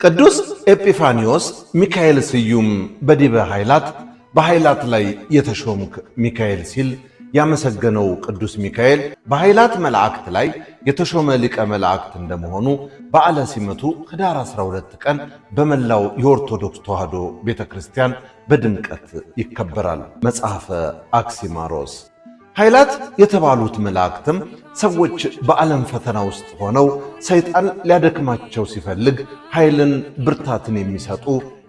ቅዱስ ኤጲፋኒዮስ ሚካኤል ስዩም በዲበ ኃይላት በኃይላት ላይ የተሾምክ ሚካኤል ሲል ያመሰገነው ቅዱስ ሚካኤል በኃይላት መላእክት ላይ የተሾመ ሊቀ መላእክት እንደመሆኑ በዓለ ሲመቱ ህዳር 12 ቀን በመላው የኦርቶዶክስ ተዋሕዶ ቤተክርስቲያን በድምቀት ይከበራል። መጽሐፈ አክሲማሮስ። ኃይላት የተባሉት መላእክትም ሰዎች በዓለም ፈተና ውስጥ ሆነው ሰይጣን ሊያደክማቸው ሲፈልግ ኃይልን ብርታትን የሚሰጡ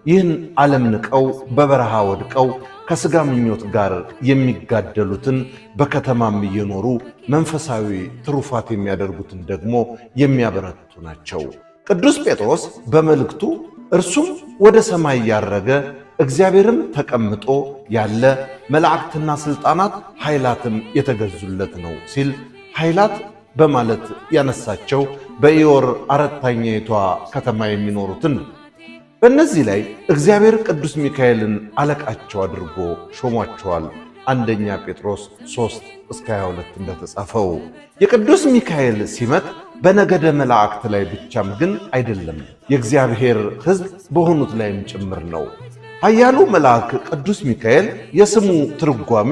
ይህን ዓለም ንቀው በበረሃ ወድቀው ከሥጋ ምኞት ጋር የሚጋደሉትን በከተማም እየኖሩ መንፈሳዊ ትሩፋት የሚያደርጉትን ደግሞ የሚያበረቱ ናቸው። ቅዱስ ጴጥሮስ በመልእክቱ እርሱም ወደ ሰማይ ያረገ እግዚአብሔርም ተቀምጦ ያለ መላእክትና ሥልጣናት ኃይላትም የተገዙለት ነው ሲል ኃይላት በማለት ያነሳቸው በኢዮር አራተኛይቷ ከተማ የሚኖሩትን ነው። በእነዚህ ላይ እግዚአብሔር ቅዱስ ሚካኤልን አለቃቸው አድርጎ ሾሟቸዋል። አንደኛ ጴጥሮስ 3:22 እንደተጻፈው የቅዱስ ሚካኤል ሲመት በነገደ መላእክት ላይ ብቻም ግን አይደለም፣ የእግዚአብሔር ሕዝብ በሆኑት ላይም ጭምር ነው። ኃያሉ መልአክ ቅዱስ ሚካኤል የስሙ ትርጓሜ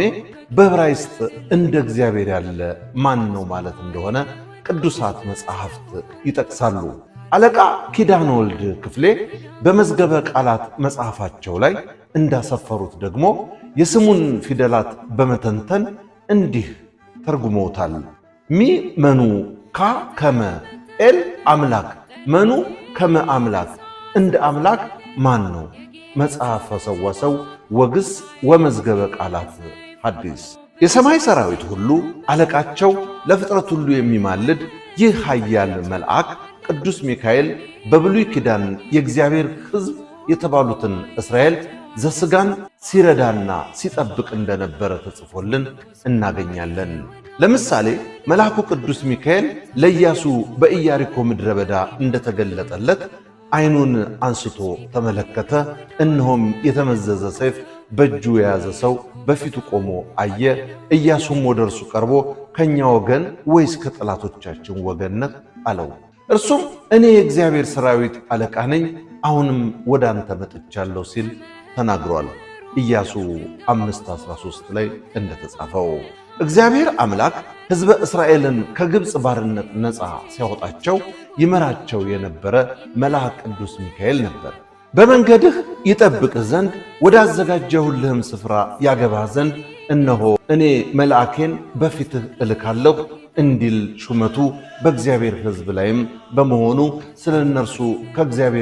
በዕብራይስጥ እንደ እግዚአብሔር ያለ ማን ነው ማለት እንደሆነ ቅዱሳት መጻሕፍት ይጠቅሳሉ። አለቃ ኪዳነ ወልድ ክፍሌ በመዝገበ ቃላት መጽሐፋቸው ላይ እንዳሰፈሩት ደግሞ የስሙን ፊደላት በመተንተን እንዲህ ተርጉመውታል። ሚ መኑ ካ ከመ ኤል አምላክ መኑ ከመ አምላክ፣ እንደ አምላክ ማን ነው? መጽሐፈ ሰዋሰው ወግስ ወመዝገበ ቃላት ሐዲስ። የሰማይ ሰራዊት ሁሉ አለቃቸው ለፍጥረት ሁሉ የሚማልድ ይህ ኃያል መልአክ ቅዱስ ሚካኤል በብሉይ ኪዳን የእግዚአብሔር ሕዝብ የተባሉትን እስራኤል ዘሥጋን ሲረዳና ሲጠብቅ እንደነበረ ተጽፎልን እናገኛለን። ለምሳሌ መልአኩ ቅዱስ ሚካኤል ለኢያሱ በኢያሪኮ ምድረ በዳ እንደተገለጠለት ዓይኑን አንስቶ ተመለከተ፣ እነሆም የተመዘዘ ሰይፍ በእጁ የያዘ ሰው በፊቱ ቆሞ አየ። ኢያሱም ወደ እርሱ ቀርቦ ከእኛ ወገን ወይስ ከጠላቶቻችን ወገን ነህ አለው። እርሱም እኔ የእግዚአብሔር ሰራዊት አለቃ ነኝ፣ አሁንም ወደ አንተ መጥቻለሁ ሲል ተናግሯል። ኢያሱ 5:13 ላይ እንደተጻፈው እግዚአብሔር አምላክ ሕዝበ እስራኤልን ከግብፅ ባርነት ነፃ ሲያወጣቸው ይመራቸው የነበረ መልአክ ቅዱስ ሚካኤል ነበር። በመንገድህ ይጠብቅህ ዘንድ ወዳዘጋጀሁልህም ስፍራ ያገባህ ዘንድ እነሆ እኔ መልአኬን በፊትህ እልካለሁ እንዲል ሹመቱ በእግዚአብሔር ሕዝብ ላይም በመሆኑ ስለ እነርሱ ከእግዚአብሔር